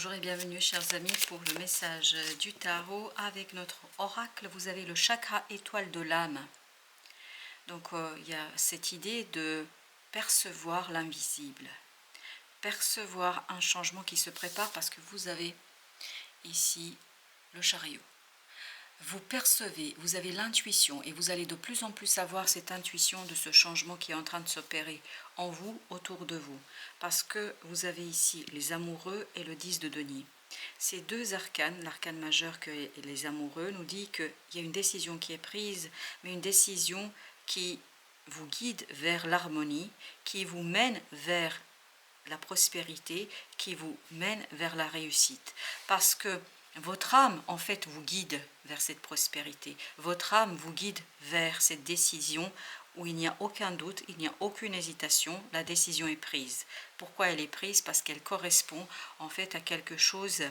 Bonjour et bienvenue chers amis pour le message du tarot avec notre oracle. Vous avez le chakra étoile de l'âme. Donc il y a cette idée de percevoir l'invisible, percevoir un changement qui se prépare parce que vous avez ici le chariot. Vous percevez, vous avez l'intuition et vous allez de plus en plus avoir cette intuition de ce changement qui est en train de s'opérer en vous, autour de vous. Parce que vous avez ici les amoureux et le 10 de denier. Ces deux arcanes, l'arcane majeur et les amoureux, nous dit qu'il y a une décision qui est prise, mais une décision qui vous guide vers l'harmonie, qui vous mène vers la prospérité, qui vous mène vers la réussite. Parce que votre âme, en fait, vous guide vers cette prospérité. Votre âme vous guide vers cette décision où il n'y a aucun doute, il n'y a aucune hésitation, la décision est prise. Pourquoi elle est prise? Parce qu'elle correspond en fait à quelque chose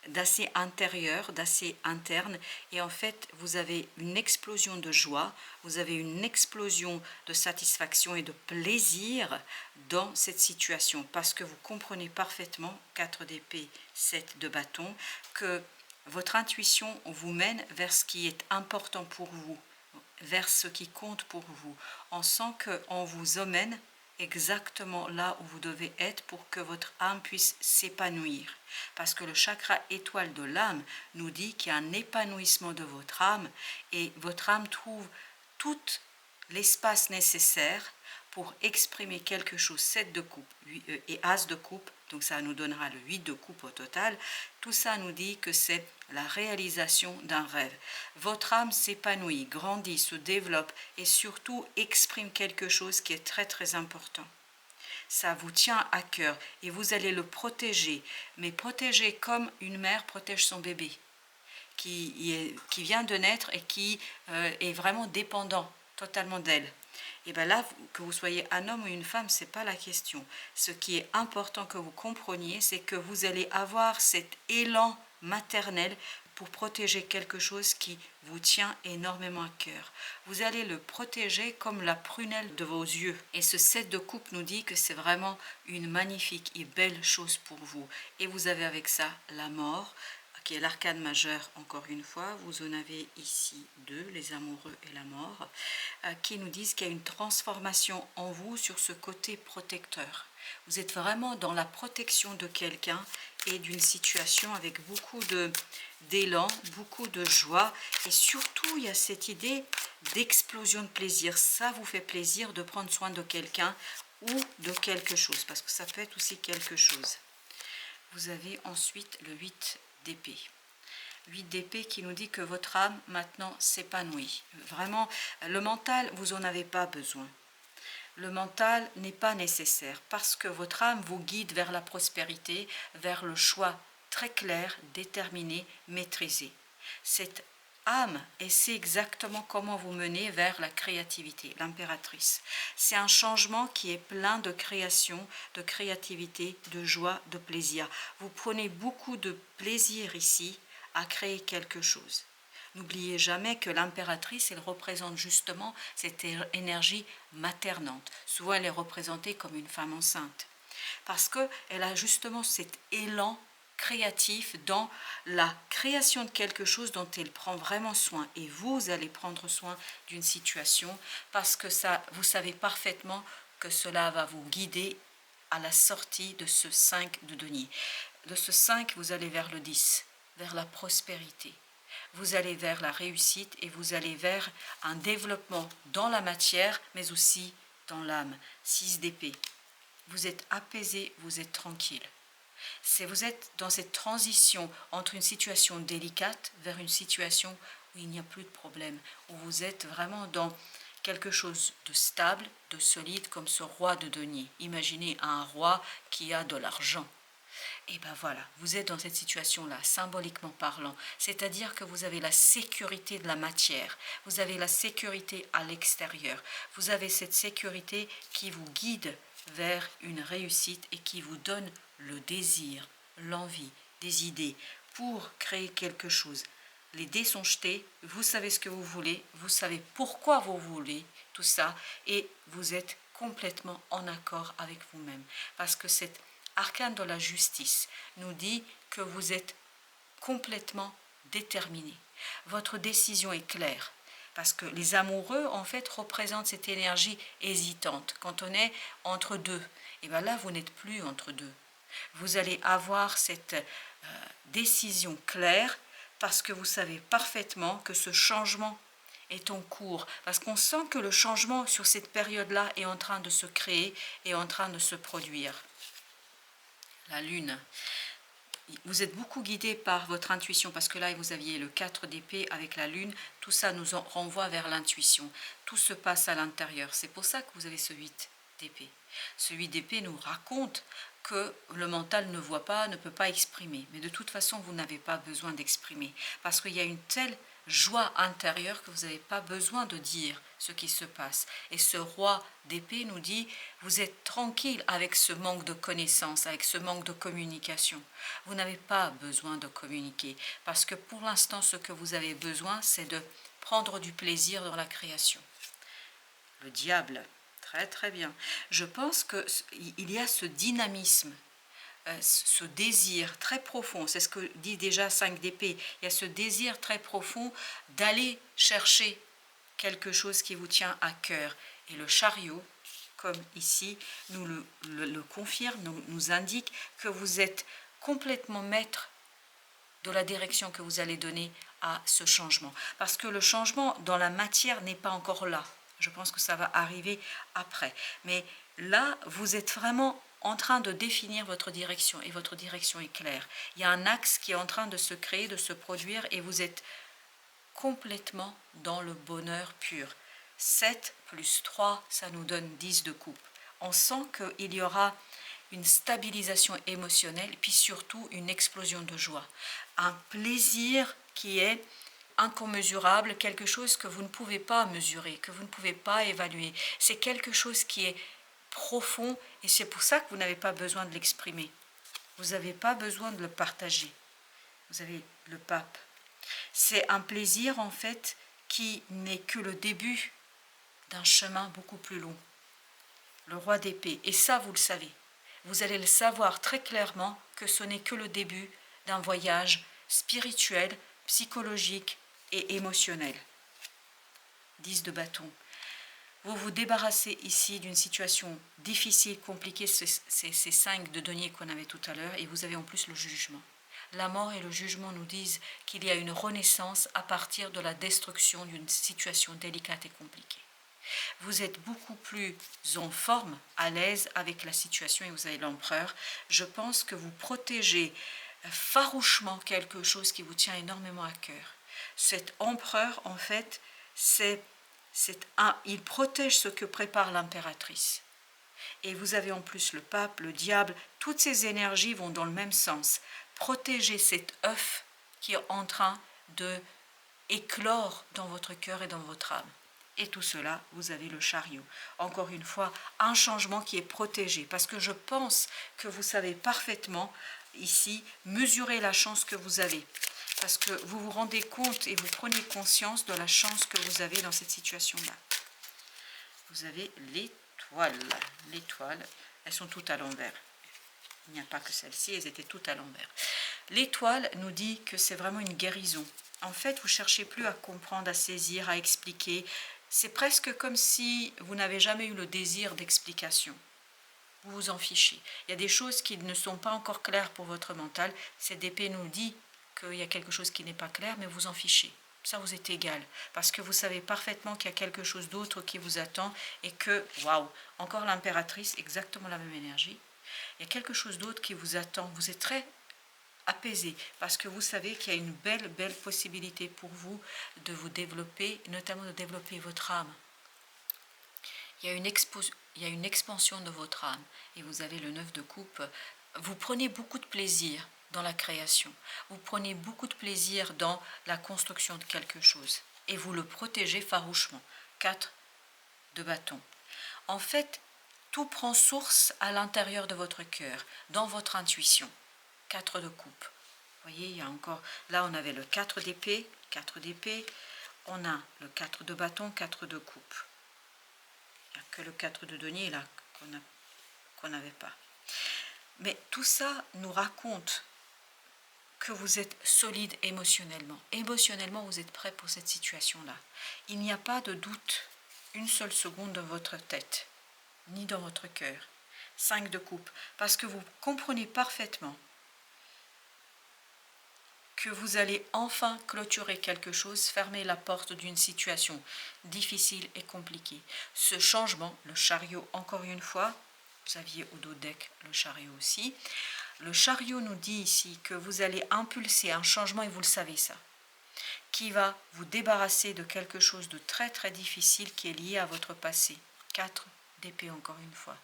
d'assez intérieur, d'assez interne, et en fait vous avez une explosion de joie, vous avez une explosion de satisfaction et de plaisir dans cette situation, parce que vous comprenez parfaitement, 4 d'épée, 7 de bâton, que votre intuition vous mène vers ce qui est important pour vous, vers ce qui compte pour vous. On sent qu'on vous emmène exactement là où vous devez être pour que votre âme puisse s'épanouir. Parce que le chakra étoile de l'âme nous dit qu'il y a un épanouissement de votre âme et votre âme trouve tout l'espace nécessaire pour exprimer quelque chose. 7 de coupe et as de coupe, donc ça nous donnera le 8 de coupe au total. Tout ça nous dit que c'est la réalisation d'un rêve. Votre âme s'épanouit, grandit, se développe et surtout exprime quelque chose qui est très très important. Ça vous tient à cœur et vous allez le protéger, mais protéger comme une mère protège son bébé qui vient de naître et qui est vraiment dépendant totalement d'elle. Et bien là, que vous soyez un homme ou une femme, ce n'est pas la question. Ce qui est important que vous compreniez, c'est que vous allez avoir cet élan maternel pour protéger quelque chose qui vous tient énormément à cœur. Vous allez le protéger comme la prunelle de vos yeux. Et ce 7 de coupe nous dit que c'est vraiment une magnifique et belle chose pour vous. Et vous avez avec ça la mort, qui est l'arcane majeur, encore une fois. Vous en avez ici deux, les amoureux et la mort, qui nous disent qu'il y a une transformation en vous sur ce côté protecteur. Vous êtes vraiment dans la protection de quelqu'un et d'une situation avec beaucoup d'élan, beaucoup de joie. Et surtout, il y a cette idée d'explosion de plaisir. Ça vous fait plaisir de prendre soin de quelqu'un ou de quelque chose, parce que ça peut être aussi quelque chose. Vous avez ensuite le 8 d'épée. 8 d'épée qui nous dit que votre âme maintenant s'épanouit. Vraiment, le mental, vous n'en avez pas besoin. Le mental n'est pas nécessaire parce que votre âme vous guide vers la prospérité, vers le choix très clair, déterminé, maîtrisé. Cette âme et sait exactement comment vous mener vers la créativité, l'impératrice. C'est un changement qui est plein de création, de créativité, de joie, de plaisir. Vous prenez beaucoup de plaisir ici à créer quelque chose. N'oubliez jamais que l'impératrice, elle représente justement cette énergie maternante. Souvent, elle est représentée comme une femme enceinte. Parce qu'elle a justement cet élan créatif dans la création de quelque chose dont elle prend vraiment soin. Et vous allez prendre soin d'une situation parce que ça, vous savez parfaitement que cela va vous guider à la sortie de ce 5 de denier. De ce 5, vous allez vers le 10, vers la prospérité. Vous allez vers la réussite et vous allez vers un développement dans la matière, mais aussi dans l'âme. 6 d'épée. Vous êtes apaisé, vous êtes tranquille. Vous êtes dans cette transition entre une situation délicate vers une situation où il n'y a plus de problème, où vous êtes vraiment dans quelque chose de stable, de solide, comme ce roi de denier. Imaginez un roi qui a de l'argent. Et bien voilà, vous êtes dans cette situation-là, symboliquement parlant, c'est-à-dire que vous avez la sécurité de la matière, vous avez la sécurité à l'extérieur, vous avez cette sécurité qui vous guide vers une réussite et qui vous donne le désir, l'envie, des idées pour créer quelque chose. Les dés sont jetés, vous savez ce que vous voulez, vous savez pourquoi vous voulez tout ça et vous êtes complètement en accord avec vous-même parce que cette Arcane de la justice nous dit que vous êtes complètement déterminé. Votre décision est claire. Parce que les amoureux, en fait, représentent cette énergie hésitante. Quand on est entre deux, et bien là, vous n'êtes plus entre deux. Vous allez avoir cette décision claire parce que vous savez parfaitement que ce changement est en cours. Parce qu'on sent que le changement sur cette période-là est en train de se créer et en train de se produire. La lune. Vous êtes beaucoup guidé par votre intuition parce que là, vous aviez le 4 d'épée avec la lune. Tout ça nous renvoie vers l'intuition. Tout se passe à l'intérieur. C'est pour ça que vous avez ce 8 d'épée. Ce 8 d'épée nous raconte que le mental ne voit pas, ne peut pas exprimer. Mais de toute façon, vous n'avez pas besoin d'exprimer. Parce qu'il y a une telle joie intérieure que vous n'avez pas besoin de dire ce qui se passe. Et ce roi d'épée nous dit, vous êtes tranquille avec ce manque de connaissance, avec ce manque de communication. Vous n'avez pas besoin de communiquer. Parce que pour l'instant, ce que vous avez besoin, c'est de prendre du plaisir dans la création. Le diable. Très très bien. Je pense qu'il y a ce dynamisme, ce désir très profond, c'est ce que dit déjà 5 d'épée, il y a ce désir très profond d'aller chercher quelque chose qui vous tient à cœur. Et le chariot, comme ici, nous le confirme, nous indique que vous êtes complètement maître de la direction que vous allez donner à ce changement. Parce que le changement dans la matière n'est pas encore là. Je pense que ça va arriver après. Mais là, vous êtes vraiment en train de définir votre direction et votre direction est claire. Il y a un axe qui est en train de se créer, de se produire et vous êtes complètement dans le bonheur pur. 7 plus 3, ça nous donne 10 de coupe. On sent qu'il y aura une stabilisation émotionnelle et puis surtout une explosion de joie. Un plaisir qui est incommensurable, quelque chose que vous ne pouvez pas mesurer, que vous ne pouvez pas évaluer. C'est quelque chose qui est profond et c'est pour ça que vous n'avez pas besoin de l'exprimer. Vous n'avez pas besoin de le partager. Vous avez le pape. C'est un plaisir en fait qui n'est que le début d'un chemin beaucoup plus long. Le roi d'épée. Et ça, vous le savez. Vous allez le savoir très clairement que ce n'est que le début d'un voyage spirituel, psychologique et émotionnel. 10 de bâton. Vous vous débarrassez ici d'une situation difficile, compliquée, ces 5 de denier qu'on avait tout à l'heure, et vous avez en plus le jugement. La mort et le jugement nous disent qu'il y a une renaissance à partir de la destruction d'une situation délicate et compliquée. Vous êtes beaucoup plus en forme, à l'aise avec la situation, et vous avez l'empereur. Je pense que vous protégez farouchement quelque chose qui vous tient énormément à cœur. Cet empereur, en fait, il protège ce que prépare l'impératrice. Et vous avez en plus le pape, le diable, toutes ces énergies vont dans le même sens. Protéger cet œuf qui est en train de éclore dans votre cœur et dans votre âme. Et tout cela, vous avez le chariot. Encore une fois, un changement qui est protégé. Parce que je pense que vous savez parfaitement, ici, mesurer la chance que vous avez. Parce que vous vous rendez compte et vous prenez conscience de la chance que vous avez dans cette situation-là. Vous avez l'étoile. L'étoile, elles sont toutes à l'envers. Il n'y a pas que celle-ci, elles étaient toutes à l'envers. L'étoile nous dit que c'est vraiment une guérison. En fait, vous ne cherchez plus à comprendre, à saisir, à expliquer. C'est presque comme si vous n'avez jamais eu le désir d'explication. Vous vous en fichez. Il y a des choses qui ne sont pas encore claires pour votre mental. Cette épée nous dit qu'il y a quelque chose qui n'est pas clair, mais vous en fichez. Ça vous est égal, parce que vous savez parfaitement qu'il y a quelque chose d'autre qui vous attend et que, waouh, encore l'impératrice, exactement la même énergie. Il y a quelque chose d'autre qui vous attend. Vous êtes très apaisé parce que vous savez qu'il y a une belle possibilité pour vous de vous développer, notamment de développer votre âme. Il y a une expansion de votre âme et vous avez le 9 de coupe. Vous prenez beaucoup de plaisir dans la création. Vous prenez beaucoup de plaisir dans la construction de quelque chose et vous le protégez farouchement. 4 de bâton. En fait, tout prend source à l'intérieur de votre cœur, dans votre intuition. 4 de coupe. Vous voyez, il y a encore... Là, on avait le 4 d'épée, 4 d'épée. On a le 4 de bâton, 4 de coupe. Il n'y a que le 4 de denier, là, qu'on n'avait pas. Mais tout ça nous raconte que vous êtes solide émotionnellement. Émotionnellement, vous êtes prêt pour cette situation-là. Il n'y a pas de doute une seule seconde dans votre tête, ni dans votre cœur. 5 de coupe, parce que vous comprenez parfaitement que vous allez enfin clôturer quelque chose, fermer la porte d'une situation difficile et compliquée. Ce changement, le chariot, encore une fois, vous aviez au dos deck le chariot aussi. Le chariot nous dit ici que vous allez impulser un changement, et vous le savez ça, qui va vous débarrasser de quelque chose de très très difficile qui est lié à votre passé. 4 d'épée encore une fois.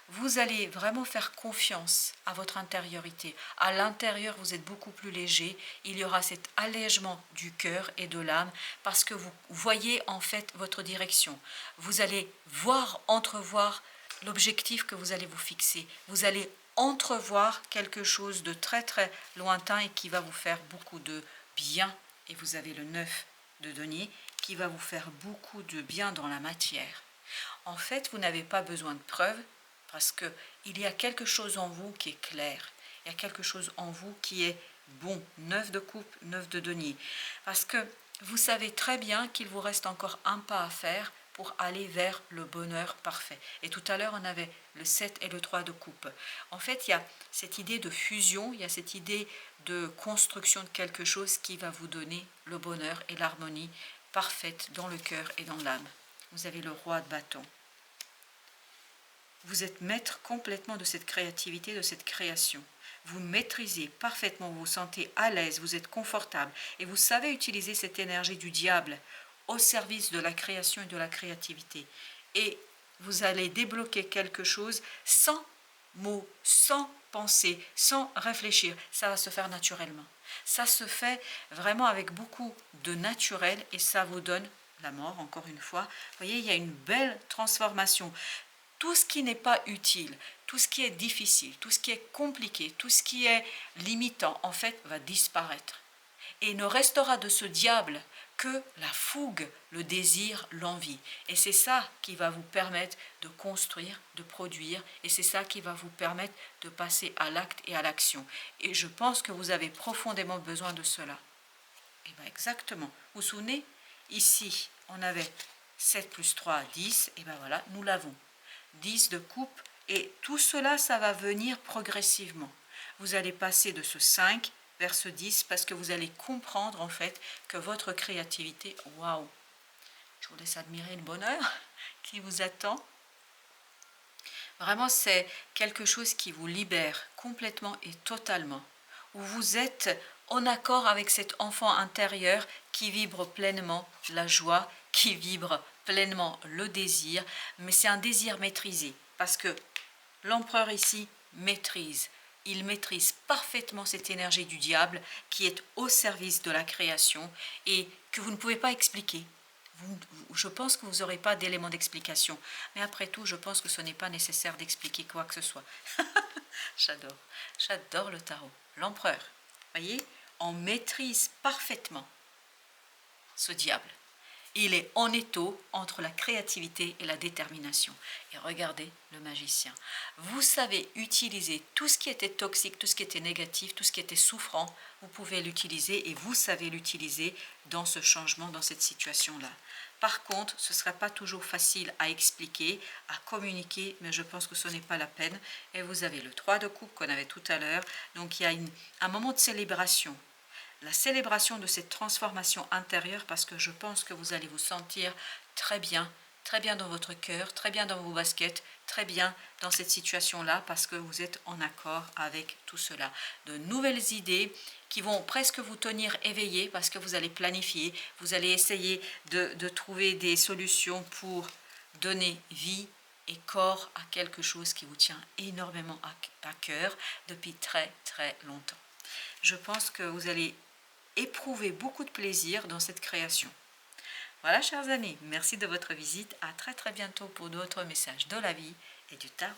Vous allez vraiment faire confiance à votre intériorité. À l'intérieur, vous êtes beaucoup plus léger. Il y aura cet allègement du cœur et de l'âme parce que vous voyez en fait votre direction. Vous allez voir, entrevoir l'objectif que vous allez vous fixer. Vous allez entrevoir quelque chose de très très lointain et qui va vous faire beaucoup de bien. Et vous avez le 9 de denier qui va vous faire beaucoup de bien dans la matière. En fait, vous n'avez pas besoin de preuves parce qu'il y a quelque chose en vous qui est clair. Il y a quelque chose en vous qui est bon. 9 de coupe, 9 de denier. Parce que vous savez très bien qu'il vous reste encore un pas à faire pour aller vers le bonheur parfait. Et tout à l'heure, on avait le 7 et le 3 de coupe. En fait, il y a cette idée de fusion, il y a cette idée de construction de quelque chose qui va vous donner le bonheur et l'harmonie parfaite dans le cœur et dans l'âme. Vous avez le roi de bâton. Vous êtes maître complètement de cette créativité, de cette création. Vous maîtrisez parfaitement, vous vous sentez à l'aise, vous êtes confortable et vous savez utiliser cette énergie du diable au service de la création et de la créativité. Et vous allez débloquer quelque chose sans mots, sans penser, sans réfléchir. Ça va se faire naturellement. Ça se fait vraiment avec beaucoup de naturel et ça vous donne la mort, encore une fois. Vous voyez, il y a une belle transformation. Tout ce qui n'est pas utile, tout ce qui est difficile, tout ce qui est compliqué, tout ce qui est limitant, en fait, va disparaître. Et il ne restera de ce diable que la fougue, le désir, l'envie. Et c'est ça qui va vous permettre de construire, de produire, et c'est ça qui va vous permettre de passer à l'acte et à l'action. Et je pense que vous avez profondément besoin de cela. Et bien exactement. Vous vous souvenez, ici, on avait 7 plus 3, 10, et bien voilà, nous l'avons. 10 de coupe, et tout cela, ça va venir progressivement. Vous allez passer de ce 5 vers ce 10 parce que vous allez comprendre en fait que votre créativité, waouh, je vous laisse admirer le bonheur qui vous attend. Vraiment, c'est quelque chose qui vous libère complètement et totalement, où vous êtes en accord avec cet enfant intérieur qui vibre pleinement la joie, qui vibre pleinement le désir, mais c'est un désir maîtrisé, parce que l'empereur ici maîtrise. Il maîtrise parfaitement cette énergie du diable qui est au service de la création et que vous ne pouvez pas expliquer. Je pense que vous n'aurez pas d'éléments d'explication. Mais après tout, je pense que ce n'est pas nécessaire d'expliquer quoi que ce soit. J'adore le tarot. L'empereur, voyez, on maîtrise parfaitement ce diable. Il est en étau entre la créativité et la détermination. Et regardez le magicien. Vous savez utiliser tout ce qui était toxique, tout ce qui était négatif, tout ce qui était souffrant. Vous pouvez l'utiliser et vous savez l'utiliser dans ce changement, dans cette situation-là. Par contre, ce ne sera pas toujours facile à expliquer, à communiquer, mais je pense que ce n'est pas la peine. Et vous avez le 3 de coupe qu'on avait tout à l'heure. Donc il y a un moment de célébration. La célébration de cette transformation intérieure parce que je pense que vous allez vous sentir très bien dans votre cœur, très bien dans vos baskets, très bien dans cette situation-là parce que vous êtes en accord avec tout cela. De nouvelles idées qui vont presque vous tenir éveillé parce que vous allez planifier, vous allez essayer de trouver des solutions pour donner vie et corps à quelque chose qui vous tient énormément à cœur depuis très très longtemps. Je pense que vous allez éprouver beaucoup de plaisir dans cette création. Voilà, chers amis, merci de votre visite. À très très bientôt pour d'autres messages de la vie et du tarot.